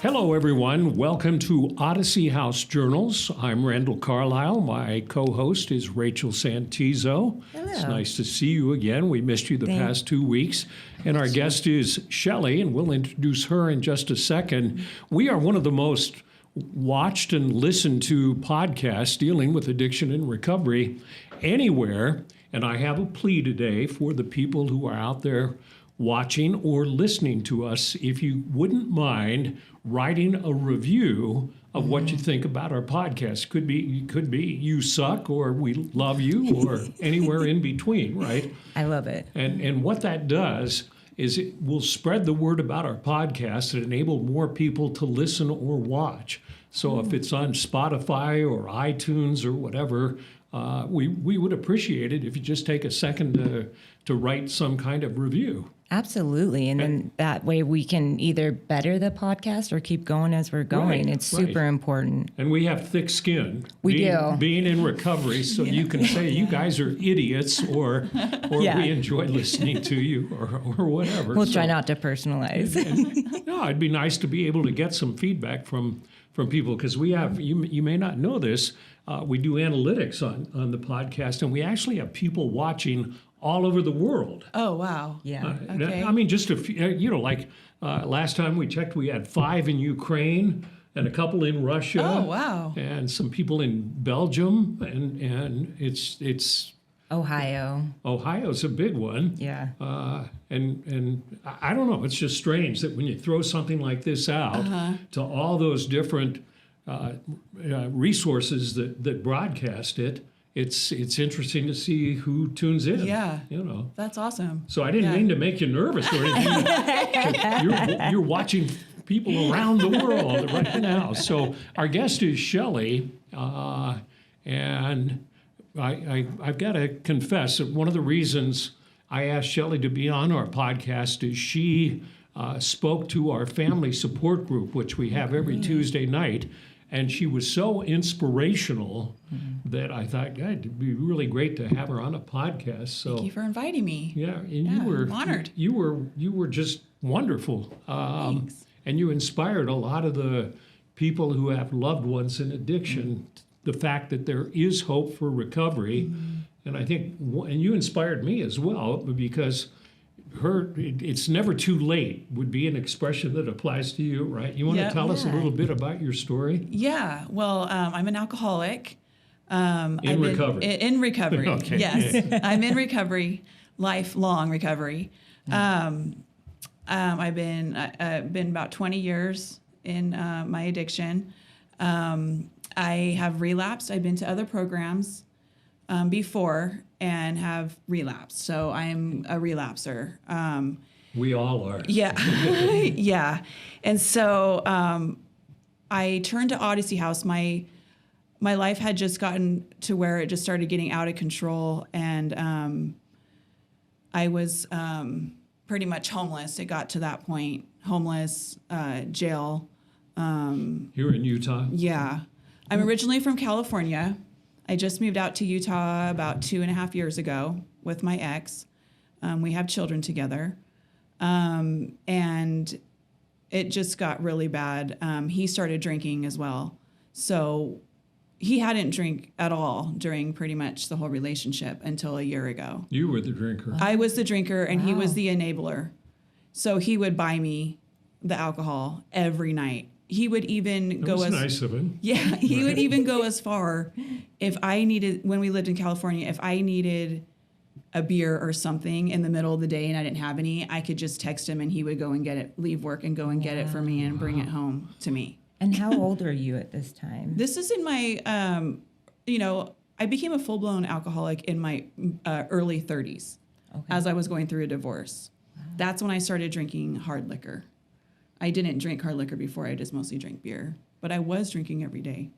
Hello, everyone. Welcome to Odyssey House Journals. I'm Randall Carlisle. My co-host is Rachel Santizo. Hello. It's nice to see you again. We missed you the past 2 weeks. And our guest is Shelley, and we'll introduce her in just a second. We are one of the most watched and listened to podcasts dealing with addiction and recovery anywhere. And I have a plea today for the people who are out there watching or listening to us, if you wouldn't mind writing a review of what you think about our podcast. Could be you suck, or we love you, or anywhere in between, right? I love it. And what that does is it will spread the word about our podcast and enable more people to listen or watch. So if it's on Spotify or iTunes or whatever, we would appreciate it if you just take a second to write some kind of review. Absolutely. And then that way we can either better the podcast or keep going as we're going. It's super important. And we have thick skin. We do. Being in recovery, so you can say you guys are idiots or we enjoy listening to you or whatever. We'll try not to personalize. No, it'd be nice to be able to get some feedback from people, because we have, you may not know this, we do analytics on the podcast, and we actually have people watching all over the world. Oh, wow. Yeah. Okay. I mean, just a few, like last time we checked, we had 5 in Ukraine and a couple in Russia. Oh, wow. And some people in Belgium, and it's Ohio's a big one. Yeah. And I don't know, it's just strange that when you throw something like this out to all those different resources that broadcast it, it's interesting to see who tunes in. Yeah. That's awesome. So I didn't mean to make you nervous or anything. You're watching people around the world right now. So our guest is Shelley, and I've got to confess that one of the reasons I asked Shelley to be on our podcast is she spoke to our family support group, which we have every Tuesday night. And she was so inspirational that I thought, God, it'd be really great to have her on a podcast. So Thank you for inviting me. yeah, and you were I'm honored. You were just wonderful. Thanks. And you inspired a lot of the people who have loved ones in addiction. The fact that there is hope for recovery, and I think, and you inspired me as well, because it's never too late would be an expression that applies to you, right? You want to tell us a little bit about your story? Yeah. Well, I'm an alcoholic. In recovery. In recovery. Okay. Yes. I'm in recovery, lifelong recovery. I've been about 20 years in my addiction. I have relapsed. I've been to other programs before and have relapsed. So I'm a relapser. We all are. Yeah. Yeah. And so I turned to Odyssey House. My life had just gotten to where it just started getting out of control. And I was pretty much homeless. It got to that point. Homeless, jail. Here in Utah? Yeah. I'm originally from California. I just moved out to Utah about 2.5 years ago with my ex. We have children together. And it just got really bad. He started drinking as well. So he hadn't drank at all during pretty much the whole relationship until a year ago. You were the drinker. I was the drinker, and he was the enabler. So he would buy me the alcohol every night. He would even That was nice of him. Yeah, he would even go as far if I needed, when we lived in California, if I needed a beer or something in the middle of the day and I didn't have any, I could just text him and he would go and get it, leave work and go and get it for me and bring it home to me. And how old are you at this time? This is in my, I became a full-blown alcoholic in my early 30s as I was going through a divorce. Wow. That's when I started drinking hard liquor. I didn't drink hard liquor before. I just mostly drank beer. But I was drinking every day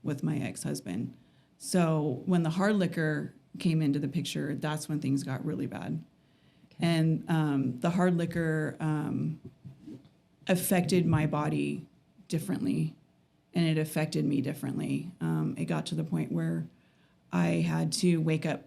with my ex-husband. So when the hard liquor came into the picture, that's when things got really bad. Okay. And the hard liquor affected my body differently, and it affected me differently. It got to the point where I had to wake up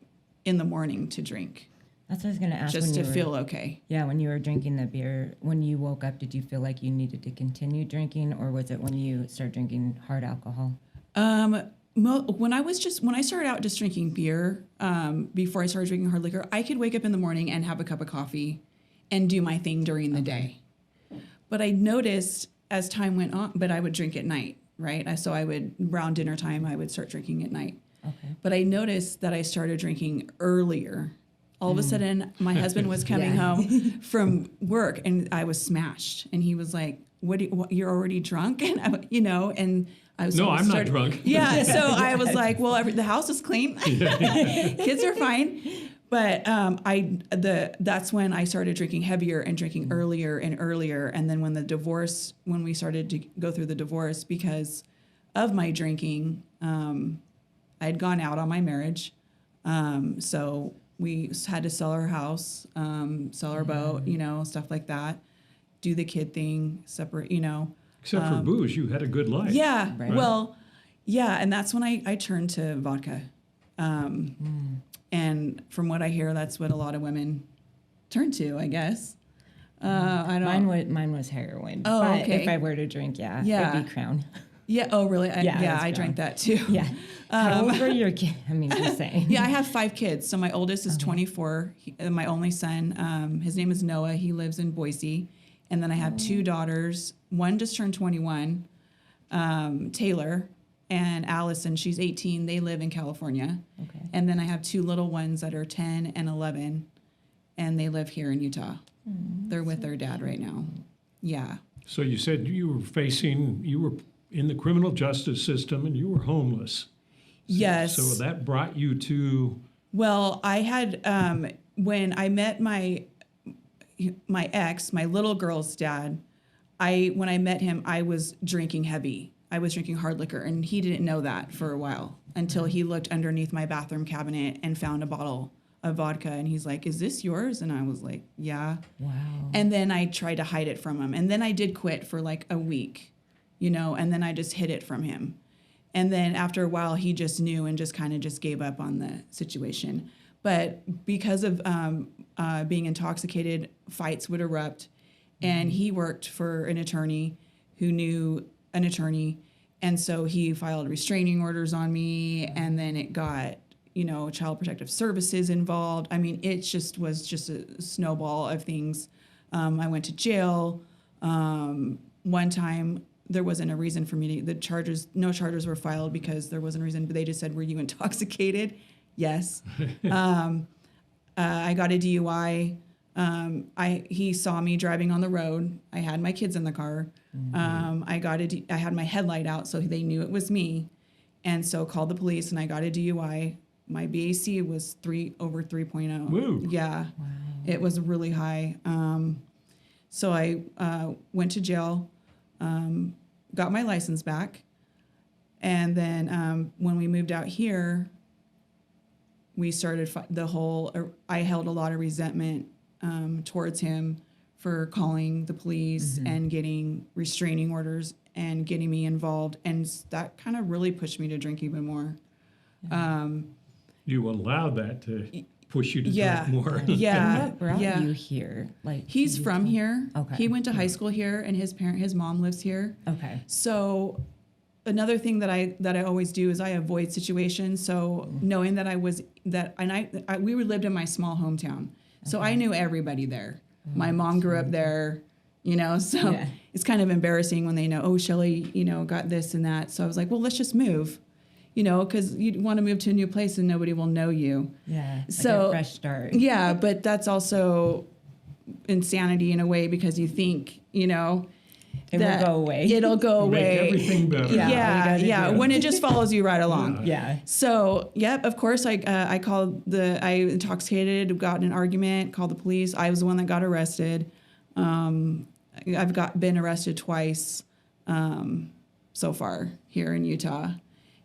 in the morning to drink. That's what I was going to ask. just to feel okay. Yeah, when you were drinking the beer, when you woke up, did you feel like you needed to continue drinking, or was it when you started drinking hard alcohol? When I started out just drinking beer, before I started drinking hard liquor, I could wake up in the morning and have a cup of coffee and do my thing during the day. But I noticed as time went on, but I would drink at night, right? So I would, around dinner time, I would start drinking at night. Okay. But I noticed that I started drinking earlier. All of a sudden, my husband was coming home from work, and I was smashed. And he was like, "What? You're already drunk?" And and I was No, I'm not drunk. Yeah, so I was like, "Well, the house is clean, kids are fine." But that's when I started drinking heavier and drinking earlier and earlier. And then when we started to go through the divorce because of my drinking, I had gone out on my marriage, so we had to sell our house, sell our boat, stuff like that, do the kid thing, separate, Except for booze, you had a good life. Yeah. Right. Well, yeah. And that's when I turned to vodka. And from what I hear, that's what a lot of women turn to, I guess. I don't. Mine was heroin. Oh, but okay. If I were to drink, Yeah. it'd be Crown. Yeah. Oh, really? Yeah, I it's drank that too. Yeah. How old were your kids? I mean, just saying. Yeah, I have 5 kids. So my oldest is 24. My only son, his name is Noah. He lives in Boise. And then I have 2 daughters. One just turned 21, Taylor, and Allison. She's 18. They live in California. Okay. And then I have 2 little ones that are 10 and 11, and they live here in Utah. They're with their dad right now. Yeah. So you said you were in the criminal justice system and you were homeless. Yes. So that brought you to... Well, I had, when I met my ex, my little girl's dad, when I met him, I was drinking heavy. I was drinking hard liquor, and he didn't know that for a while until he looked underneath my bathroom cabinet and found a bottle of vodka, and he's like, "Is this yours?" And I was like, "Yeah." Wow. And then I tried to hide it from him, and then I did quit for like a week, and then I just hid it from him. And then after a while, he just knew and just kind of just gave up on the situation. But because of being intoxicated, fights would erupt. And he worked for an attorney who knew an attorney. And so he filed restraining orders on me. And then it got, Child Protective Services involved. I mean, it just was just a snowball of things. I went to jail. One time, there wasn't a reason for me to, no charges were filed because there wasn't a reason, but they just said, "Were you intoxicated?" Yes. I got a DUI. He saw me driving on the road. I had my kids in the car. I had my headlight out, so they knew it was me, and so called the police, and I got a DUI. My BAC was over 3.0. Woo. Yeah. Wow. It was really high. So I went to jail, got my license back, and then when we moved out here, we started I held a lot of resentment towards him for calling the police and getting restraining orders and getting me involved, and that kind of really pushed me to drink even more. You allowed that to push you to Yeah. drink more. Yeah. And what brought Yeah. you here? Like He's from here. Okay. He went to high school here, and his mom lives here. Okay. So another thing that I always do is I avoid situations. So knowing that we lived in my small hometown, so I knew everybody there. My mom grew up there, so Yeah. it's kind of embarrassing when they know, "Oh, Shelly, got this and that." So I was like, well, let's just move, because you want to move to a new place and nobody will know you. Yeah. Like So a fresh start. Yeah, but that's also insanity in a way because you think, It will go away. It'll go Make away. everything better. Yeah. When it just follows you right along. Yeah. So, yep, of course, I intoxicated, got in an argument, called the police. I was the one that got arrested. I've been arrested twice so far here in Utah.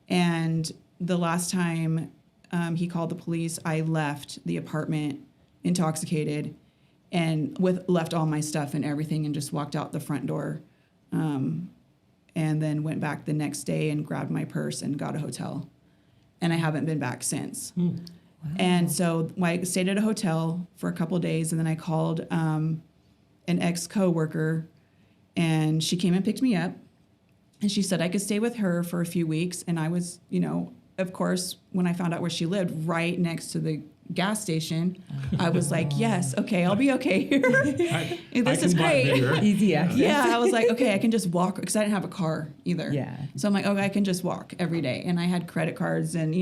And the last time he called the police, I left the apartment intoxicated and left all my stuff and everything and just walked out the front door. And then went back the next day and grabbed my purse and got a hotel. And I haven't been back since. And so I stayed at a hotel for a couple of days, and then I called an ex-coworker, and she came and picked me up, and she said I could stay with her for a few weeks. And I was, of course, when I found out where she lived, right next to the gas station, I was like, yes, okay, I'll be okay here. This is great. Easy access. Yeah, I was like, okay, I can just walk, because I didn't have a car either. Yeah. So I'm like, okay, I can just walk every day. And I had credit cards, and,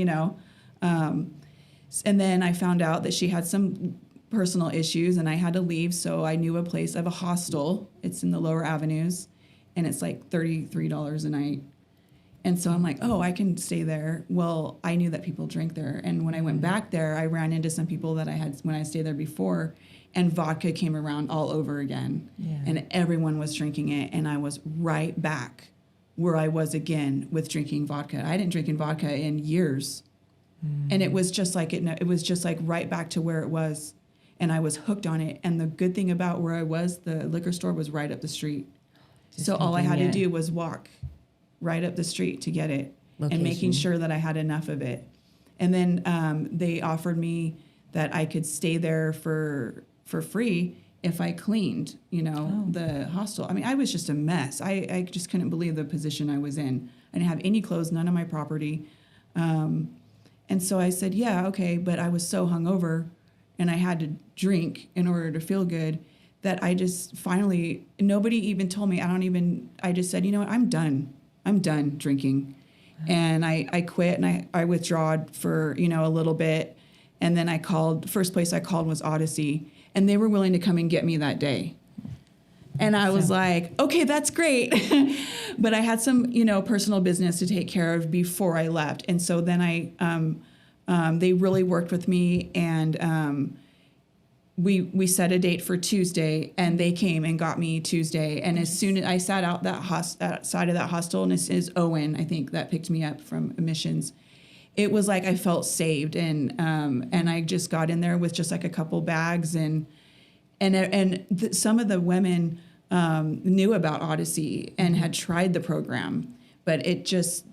and then I found out that she had some personal issues, and I had to leave. So I knew a place, I have a hostel. It's in the lower avenues, and it's like $33 a night. And so I'm like, oh, I can stay there. Well, I knew that people drink there. And when I went back there, I ran into some people that I had when I stayed there before, and vodka came around all over again. Yeah. And everyone was drinking it. And I was right back where I was again with drinking vodka. I didn't drink vodka in years. And it was just like it was just like right back to where it was. And I was hooked on it. And the good thing about where I was, the liquor store was right up the street. So all I had to do was walk right up the street to get it, and making sure that I had enough of it. And then they offered me that I could stay there for free if I cleaned, the hostel. I mean, I was just a mess. I just couldn't believe the position I was in. I didn't have any clothes, none of my property. And so I said, yeah, okay, but I was so hungover, and I had to drink in order to feel good, that I just finally, nobody even told me, I just said, you know what, I'm done drinking. And I quit, and I withdrawed for, a little bit. And then first place I called was Odyssey, and they were willing to come and get me that day. And I was like, okay, that's great. But I had some, personal business to take care of before I left. And so then they really worked with me, and we set a date for Tuesday, and they came and got me Tuesday. And as soon as I sat out that side of that hostel, and this is Owen, I think, that picked me up from admissions, it was like I felt saved. And I just got in there with just like a couple bags, and some of the women knew about Odyssey and had tried the program, but it's just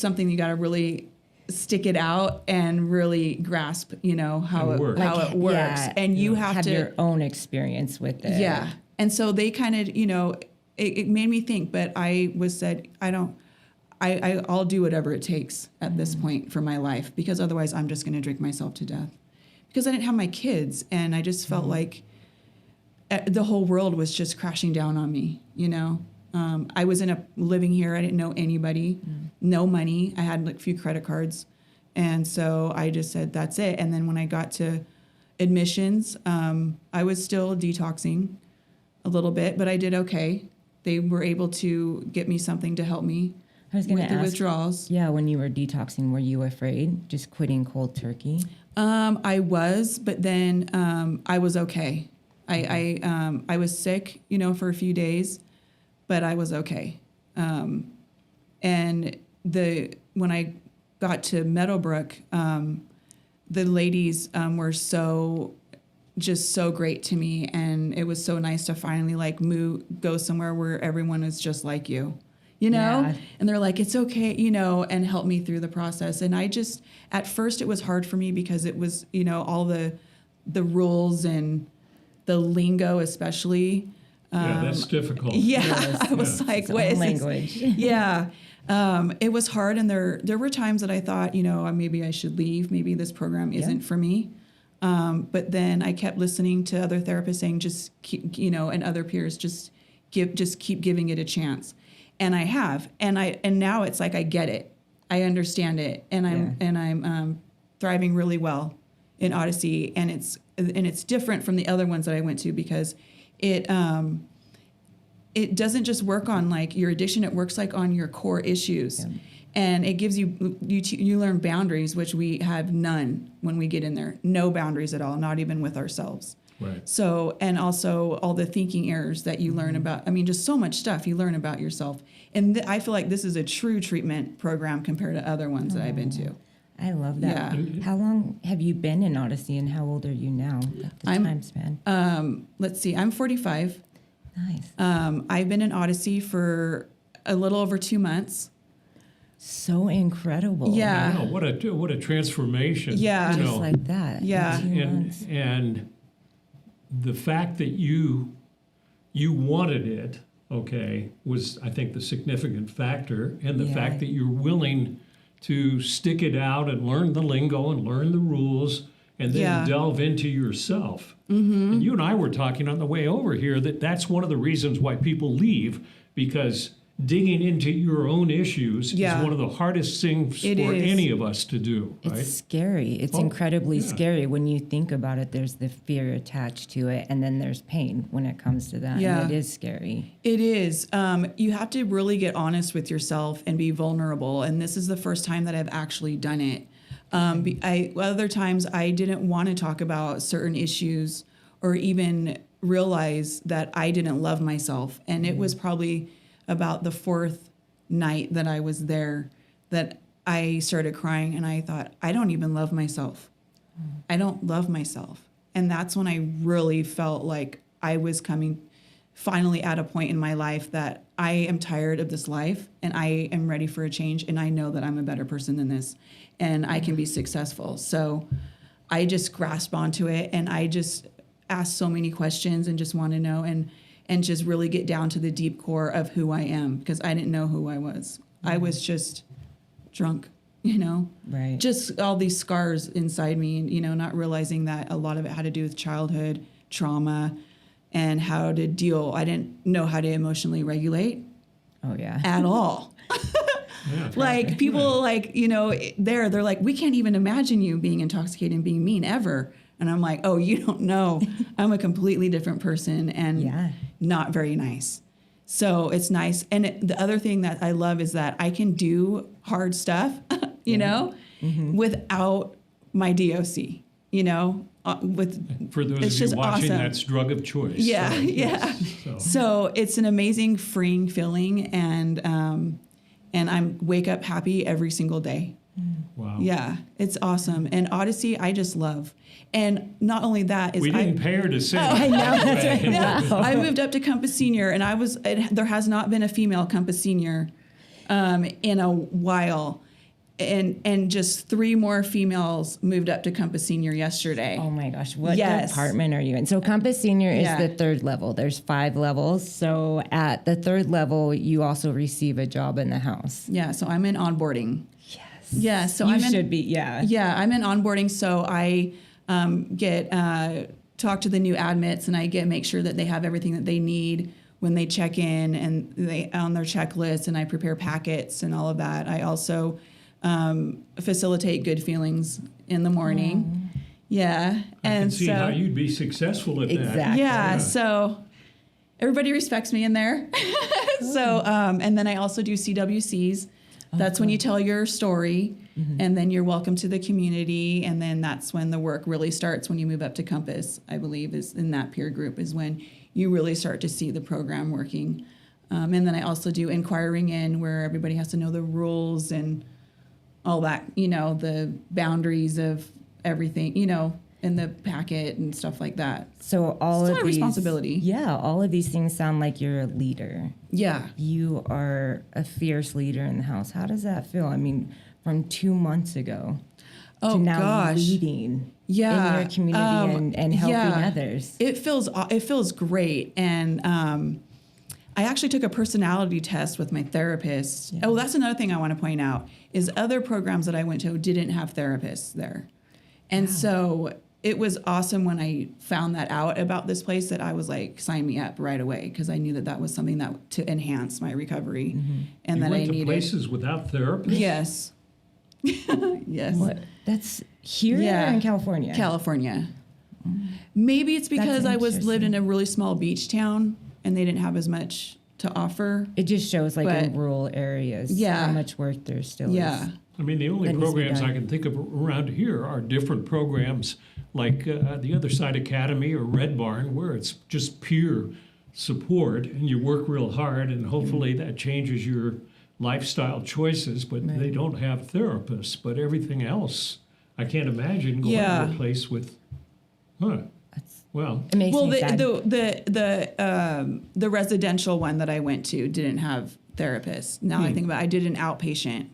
something you got to really stick it out and really grasp, how it works. Yeah, and you have to your own experience with it. Yeah. And so they kind of, it made me think, but I'll do whatever it takes at this point for my life, because otherwise I'm just going to drink myself to death, because I didn't have my kids, and I just felt like the whole world was just crashing down on me, I was living here. I didn't know anybody, no money. I had like a few credit cards. And so I just said, that's it. And then when I got to admissions, I was still detoxing a little bit, but I did okay. They were able to get me something to help me with the withdrawals. Yeah, when you were detoxing, were you afraid, just quitting cold turkey? I was, but then I was okay. I was sick, for a few days, but I was okay. And when I got to Meadowbrook, the ladies were so great to me, and it was so nice to finally go somewhere where everyone is just like you, Yeah. And they're like, it's okay, and help me through the process. And at first it was hard for me, because it was, all the rules and the lingo, especially. Yeah, that's difficult. Yeah, yes, I was like, what is language? Yeah. It was hard, and there were times that I thought, maybe I should leave. Maybe this program isn't for me. But then I kept listening to other therapists saying, just keep, and other peers, just keep giving it a chance. And I have, and now it's like I get it, I understand it, and I'm thriving really well in Odyssey, and it's different from the other ones that I went to, because it doesn't just work on your addiction. It works on your core issues, and it gives you learn boundaries, which we have none when we get in there. No boundaries at all, not even with ourselves. Right. So, and also all the thinking errors that you learn about. I mean, just so much stuff you learn about yourself. And I feel like this is a true treatment program compared to other ones that I've been to. I love that. Yeah. How long have you been in Odyssey, and how old are you now? Time span. Let's see, I'm 45. Nice. I've been in Odyssey for a little over 2 months. So incredible. Yeah. Wow, what a transformation. Yeah. you Just know. like that. in Yeah. 2 months. And the fact that you wanted it, okay, was, I think, the significant factor, and the Yeah. fact that you're willing to stick it out and learn the lingo and learn the rules and then Yeah. delve into yourself. And you and I were talking on the way over here that that's one of the reasons why people leave, because digging into your own issues Yeah. is one of the hardest things It for is. any of us to do, right? It's scary. It's Oh, incredibly yeah. scary when you think about it. There's the fear attached to it, and then there's pain when it comes to that. Yeah. And it is scary. It is. You have to really get honest with yourself and be vulnerable. And this is the first time that I've actually done it. Other times I didn't want to talk about certain issues or even realize that I didn't love myself. And it was probably about the fourth night that I was there that I started crying, and I thought, I don't even love myself. I don't love myself. And that's when I really felt like I was coming finally at a point in my life that I am tired of this life and I am ready for a change, and I know that I'm a better person than this and I can be successful. So I just grasped onto it, and I just asked so many questions and just want to know and just really get down to the deep core of who I am, because I didn't know who I was. I was just drunk, Right. just all these scars inside me, and, not realizing that a lot of it had to do with childhood trauma and how to deal. I didn't know how to emotionally regulate Oh, yeah. at all. Yeah. Like people they're like, we can't even imagine you being intoxicated and being mean ever. And I'm like, oh, you don't know. I'm a completely different person and Yeah. not very nice. So it's nice. And the other thing that I love is that I can do hard stuff, without my DOC, with For those It's of you just watching, awesome. that's drug of choice. Yeah, So, yeah. so- So it's an amazing, freeing feeling, and I wake up happy every single day. wow. Yeah, it's awesome. And Odyssey, I just love. And not only that is We didn't pay her to sing. I know. That's right. yeah, I moved up to Compass Senior, and there has not been a female Compass Senior in a while. And just 3 more females moved up to Compass Senior yesterday. Oh my gosh, what Yes. department are you in? So Compass Senior is Yeah. the 3rd level. There's 5 levels. So at the 3rd level, you also receive a job in the house. Yeah, so I'm in onboarding. Yes. Yeah, so you I'm in, should be, yeah. Yeah, I'm in onboarding, so I get talk to the new admits, and I make sure that they have everything that they need when they check in, and they on their checklist, and I prepare packets and all of that. I also facilitate good feelings in the morning. Yeah, I can and see so how you'd be successful at that. Exactly. yeah, so everybody respects me in there. So and then I also do CWCs. That's when you tell your story, and then you're welcome to the community, and then that's when the work really starts. When you move up to Compass, I believe is in that peer group is when you really start to see the program working. And then I also do inquiring in, where everybody has to know the rules and all that, the boundaries of everything, in the packet and stuff like that. So all It's a of lot of these responsibility. Yeah, all of these things sound like you're a leader. Yeah. You are a fierce leader in the house. How does that feel? I mean, from 2 months ago Oh, to now gosh. leading Yeah. in your community and helping yeah. others. It feels great, and I actually took a personality test with my therapist. Oh, that's another thing I want to point out is other programs that I went to didn't have therapists there, and so it was awesome when I found that out about this place that I was like, sign me up right away, because I knew that was something that to enhance my recovery, and You that went I to needed. places without therapists? Yes. Yes. What? That's here Yeah. or in California? California. Maybe it's because That's I lived in interesting. a really small beach town and they didn't have as much to offer. It just shows like in But- rural areas Yeah. how much work there still Yeah. is. I mean, the only That needs to be programs I done. can think of around here are different programs like the Other Side Academy or Red Barn, where it's just pure support and you work real hard, and hopefully that changes your lifestyle choices, but they don't have therapists. But everything else, I can't imagine going Yeah. to a place with, well, It makes Well, me sad. the residential one that I went to didn't have therapists. Now I think about it, I did an outpatient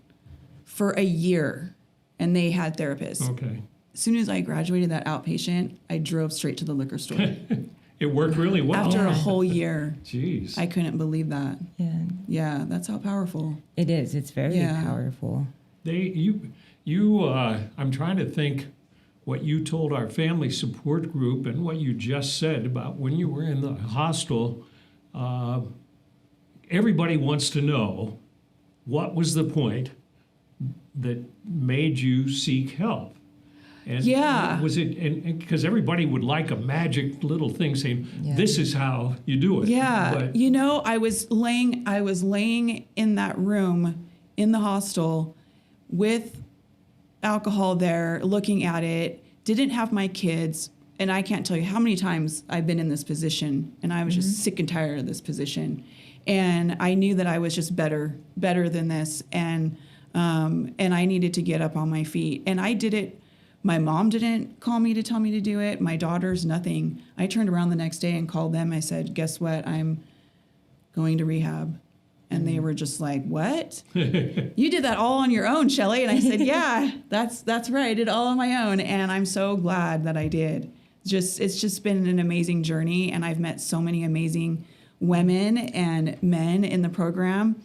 for a year, and they had therapists. Okay. As soon as I graduated that outpatient, I drove straight to the liquor store. It worked really well. After a whole year. Jeez. I couldn't believe that. Yeah, Yeah, that's how powerful. it is. It's very Yeah. powerful. I'm trying to think what you told our family support group and what you just said about when you were in the hostel. Everybody wants to know what was the point that made you seek help. And Yeah. was it, and because everybody would like a magic little thing saying, Yeah. this is how you do it. Yeah, But you know, I was laying in that room in the hostel with alcohol there, looking at it, didn't have my kids, and I can't tell you how many times I've been in this position, and I was just sick and tired of this position, and I knew that I was just better than this, and I needed to get up on my feet, and I did it. My mom didn't call me to tell me to do it. My daughters, nothing. I turned around the next day and called them. I said, guess what? I'm going to rehab. And they were just like, what? You did that all on your own, Shelley. And I said, yeah, that's right. I did it all on my own. And I'm so glad that I did. It's just been an amazing journey. And I've met so many amazing women and men in the program.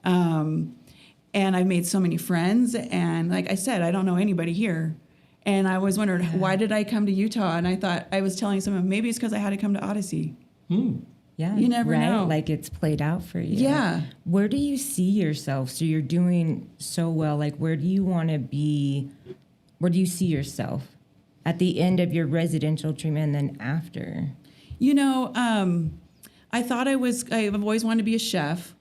And I've made so many friends. And like I said, I don't know anybody here. And I was wondering, why did I come to Utah? And I thought, I was telling someone, maybe it's because I had to come to Odyssey. Yeah, You never right? know. Like it's played out for you. Yeah. Where do you see yourself? So you're doing so well. Like, where do you want to be? Where do you see yourself at the end of your residential treatment and then after? You know, I thought I've always wanted to be a chef.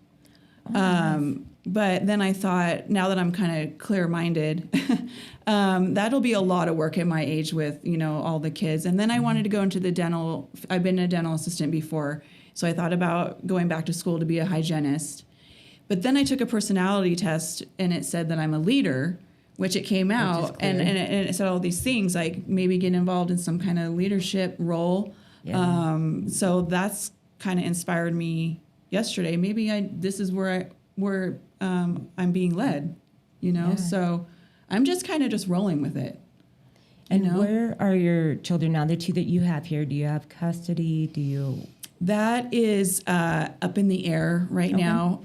But then I thought, now that I'm kind of clear-minded, that'll be a lot of work at my age with, you know, all the kids. And then I wanted to go into the dental. I've been a dental assistant before. So I thought about going back to school to be a hygienist. But then I took a personality test, and it said that I'm a leader, which it came out. And it said all these things, like maybe get involved in some kind of leadership role. Yeah. So that's kind of inspired me yesterday. Maybe this is where I'm being led, you know? Yeah. So I'm just kind of just rolling with it. And you know? where are your children now? The two that you have here, do you have custody? Do you? That is up in the air right now.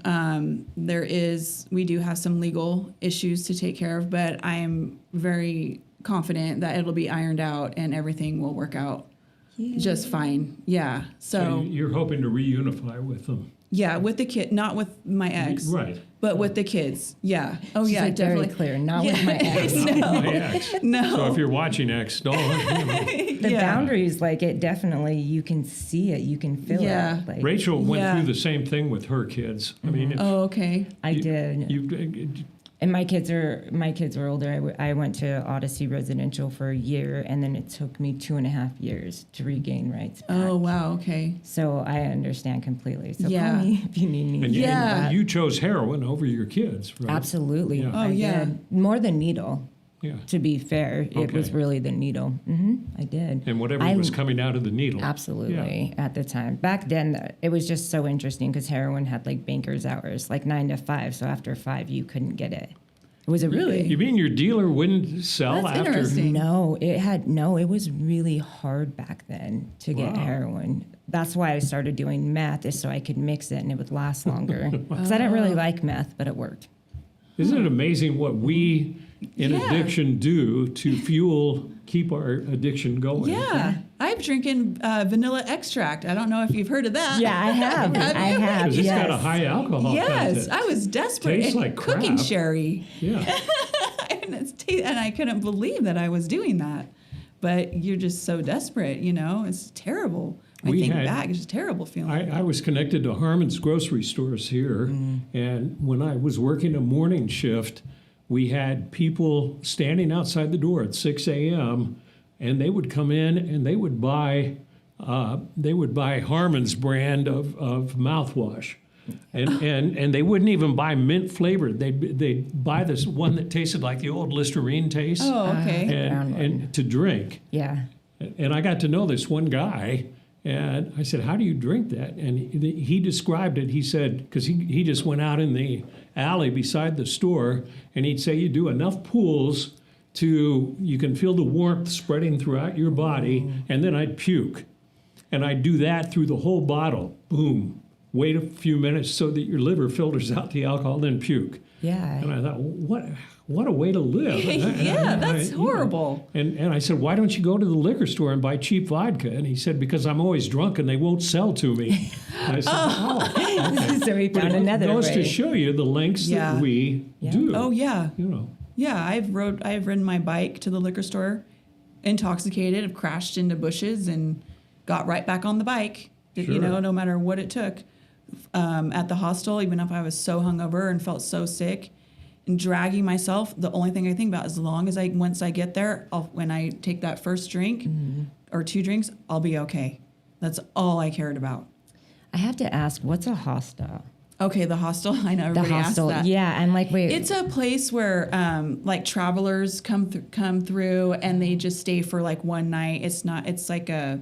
We do have some legal issues to take care of, but I am very confident that it'll be ironed out and everything will work out just fine. Yeah. So you're hoping to reunify with them. Yeah, with the kid, not with my ex. Right. But with the kids. Yeah. Oh, She's yeah, like definitely. very clear. Not with my ex. Not my ex. No. So if you're watching ex, don't. The boundaries, like it definitely, you can see it, you can feel Yeah. it. Like, Rachel went Yeah. through the same thing with her kids. I mean, if Oh, okay. I did. you And my kids were older. I went to Odyssey residential for a year, and then it took me 2.5 years to regain rights back. Oh, wow. Okay. So I understand completely. So Yeah. call me if you need me. and Yeah. you chose heroin over your kids, right? Absolutely. Yeah. Oh, I yeah. did. More than needle, Yeah. to be fair. It was Okay. really the needle. I did. And whatever I- was coming out of the needle. Absolutely. At the time. Back then, it was just so interesting because heroin had like banker's hours, like 9 to 5. So after 5, you couldn't get it. It was a Really? You mean your dealer wouldn't sell That's after? interesting. No, it was really hard back then to get Wow. heroin. That's why I started doing meth, is so I could mix it and it would last longer. Because I didn't really like meth, but it worked. Isn't it amazing what we in Yeah. addiction do to keep our addiction going? Yeah. I'm drinking vanilla extract. I don't know if you've heard of that. Yeah, I have. I have. Because it's got a Yes. high alcohol Yes. content. I was desperate. Tastes and like cooking crap. sherry. Yeah. And I couldn't believe that I was doing that. But you're just so desperate, you know? It's terrible. I We think had- back, it's just a terrible feeling. I was connected to Harmon's grocery stores here, and when I was working a morning shift, we had people standing outside the door at 6 a.m., and they would come in and they would buy Harmon's brand of mouthwash. And they wouldn't even buy mint flavored. They'd buy this one that tasted like the old Listerine taste Oh, okay. brown one. and to drink. Yeah. And I got to know this one guy, and I said, "How do you drink that?" And he described it. He said, because he just went out in the alley beside the store, and he'd say you do enough pulls you can feel the warmth spreading throughout your body, and then I'd puke. And I'd do that through the whole bottle. Boom. Wait a few minutes so that your liver filters out the alcohol, then puke. Yeah. And I thought, what a way to live. That's horrible. And I said, why don't you go to the liquor store and buy cheap vodka? And he said, because I'm always drunk and they won't sell to me. I said, okay. So we found another It goes way. to show you the lengths that we do. Oh, yeah. You know. Yeah, I've ridden my bike to the liquor store, intoxicated, have crashed into bushes and got right back on the bike. You know, no matter what it took. At the hostel, even if I was so hungover and felt so sick, and dragging myself, the only thing I think about is once I get there, when I take that first drink or 2 drinks, I'll be okay. That's all I cared about. I have to ask, what's a hostel? Okay, the hostel. I know everybody asks that. Yeah, and like, wait. It's a place where like travelers come through and they just stay for like one night. It's like a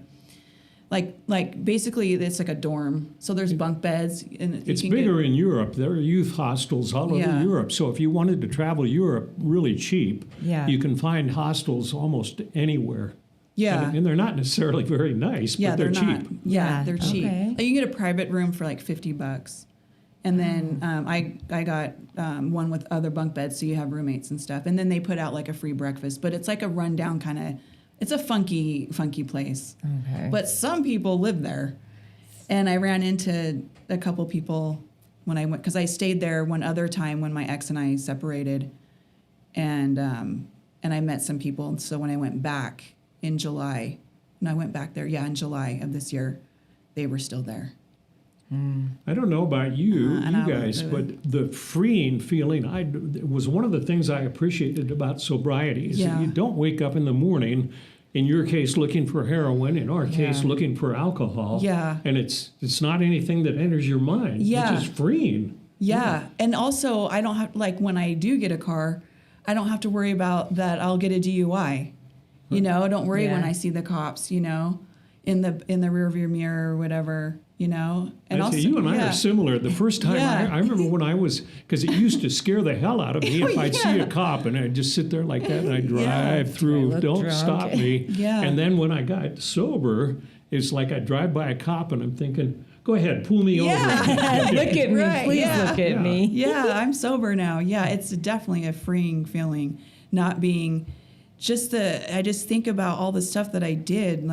basically it's like a dorm. So there's bunk beds. And it's bigger in Europe. There are youth hostels all over Europe. So if you wanted to travel Europe really cheap, you can find hostels almost anywhere. Yeah. And they're not necessarily very nice, but they're cheap. Not. Yeah, they're cheap. Okay. Like you can get a private room for like $50. And then I got one with other bunk beds, so you have roommates and stuff. And then they put out like a free breakfast, but it's like a rundown kind of. It's a funky place. Okay. But some people live there, and I ran into a couple people when I went because I stayed there one other time when my ex and I separated, and I met some people. And so when I went back in July, in July of this year, they were still there. I don't know about you guys, really. but the freeing feeling it was one of the things I appreciated about sobriety is that you don't wake up in the morning, in your case looking for heroin, in our case looking for alcohol. Yeah. And it's not anything that enters your mind. Yeah. It's just freeing. Yeah. And also I don't have when I do get a car, I don't have to worry about that I'll get a DUI. You know, don't worry when I see the cops, you know, in the rearview mirror or whatever. You know, and I also say, you and I are similar. The first time I remember when I was, because it used to scare the hell out of me if I'd see a cop and I'd just sit there like that and I'd drive through, don't drunk. stop me. Yeah. And then when I got sober, it's like I drive by a cop and I'm thinking, go ahead, pull me over. look at me, Right, please yeah. look at me. Yeah, I'm sober now. Yeah, it's definitely a freeing feeling, not being I just think about all the stuff that I did,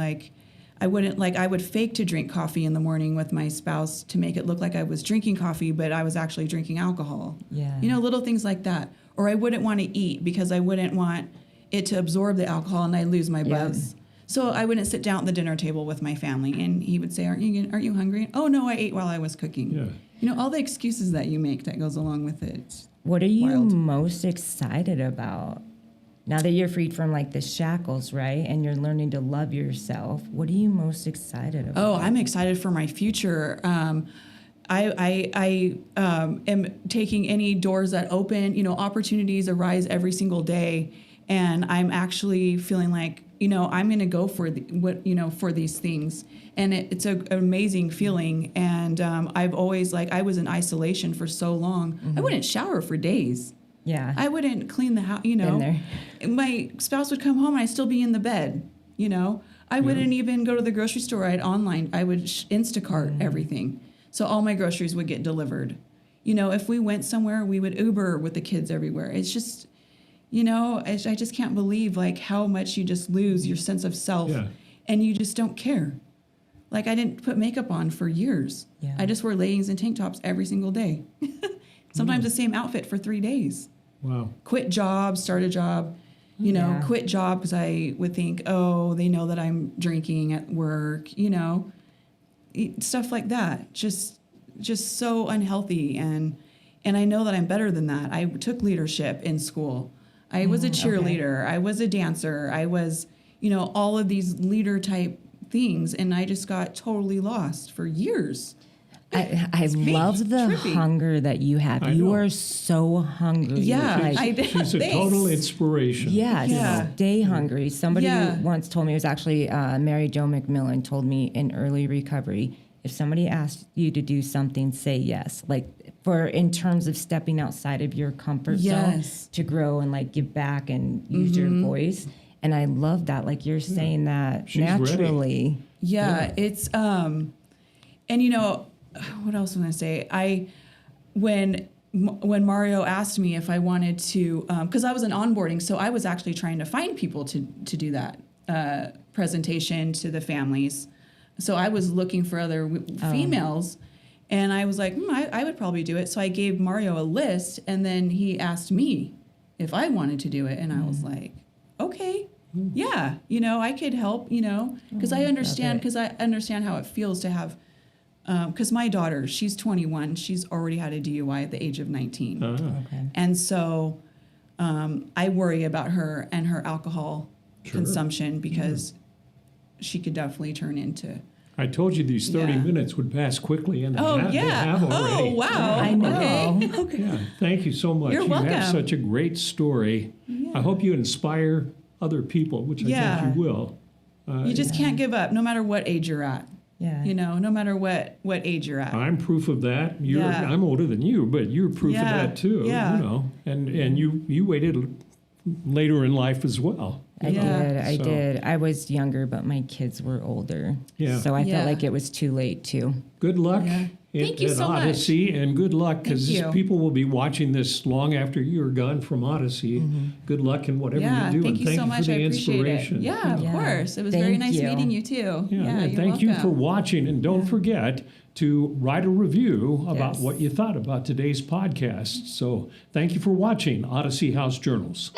I would fake to drink coffee in the morning with my spouse to make it look like I was drinking coffee, but I was actually drinking alcohol. Yeah. You know, little things like that. Or I wouldn't want to eat because I wouldn't want it to absorb the alcohol and I'd lose my buzz. So I wouldn't sit down at the dinner table with my family and he would say, aren't you hungry? Oh, no, I ate while I was cooking. Yeah. You know, all the excuses that you make that goes along with it. What are you Wild. most excited about? Now that you're freed from the shackles, right, and you're learning to love yourself, what are you most excited about? Oh, I'm excited for my future. I am taking any doors that open. You know, opportunities arise every single day, and I'm actually feeling like, you know, I'm going to go for for these things, and it's an amazing feeling. And I've always I was in isolation for so long. I wouldn't shower for days. Yeah. I wouldn't clean the house, you know. Been there. My spouse would come home and I'd still be in the bed, you know. I wouldn't even go to the grocery store. I would Instacart everything. So all my groceries would get delivered. You know, if we went somewhere, we would Uber with the kids everywhere. It's just, you know, I just can't believe how much you just lose your sense of self and you just don't care. I didn't put makeup on for years. Yeah. I just wore leggings and tank tops every single day. Sometimes the same outfit for 3 days. Wow. Quit job, start a job, you know, quit job because I would think, oh, they know that I'm drinking at work, you know, stuff like that. Just so unhealthy. And I know that I'm better than that. I took leadership in school. I was a cheerleader. Okay. I was a dancer. I was, you know, all of these leader type things. And I just got totally lost for years. I love the trippy. hunger that you have. I You know. are so hungry. Yeah, She's a total inspiration. Yeah. Stay hungry. Somebody Yeah. once told me, it was actually Mary Jo McMillan told me in early recovery, if somebody asks you to do something, say yes. Like for in terms of stepping outside of your comfort zone Yes. to grow and like give back and use your voice. And I love that. Like you're saying that She's ready. naturally. Yeah, it's and what else was I say? When Mario asked me if I wanted to, because I was in onboarding, so I was actually trying to find people to do that presentation to the families. So I was looking for other females, and I was like, I would probably do it. So I gave Mario a list, and then he asked me if I wanted to do it, and I was like, okay. Yeah, I could help, because I understand how it feels to have, because my daughter, she's 21, she's already had a DUI at the age of 19. Okay. And so I worry about her and her alcohol consumption because she could definitely turn into. I told you these 30 minutes would pass quickly, and they have already. Oh, wow. I know. Okay. Yeah, thank you so much. You're You welcome. have such a great story. Yeah. I hope you inspire other people, which I think you will. You just can't give up, no matter what age you're at. Yeah. No matter what age you're at. I'm proof of that. Yeah. I'm older than you, but you're proof of Yeah. that too. Yeah. And you waited later in life as well. I So- did. I was younger, but my kids were older. Yeah. So I Yeah. felt like it was too late too. Good luck Yeah. Thank you at so much. Odyssey, and good luck because Thank you. people will be watching this long after you're gone from Odyssey. Good luck in whatever Yeah, you do, thank and you so much. for I the appreciate inspiration. it. Yeah, of Yeah. course. It was Thank very nice you. meeting you too. Yeah, and you're thank you for welcome. watching. And don't forget to write a review about Yes. what you thought about today's podcast. So thank you for watching Odyssey House Journals.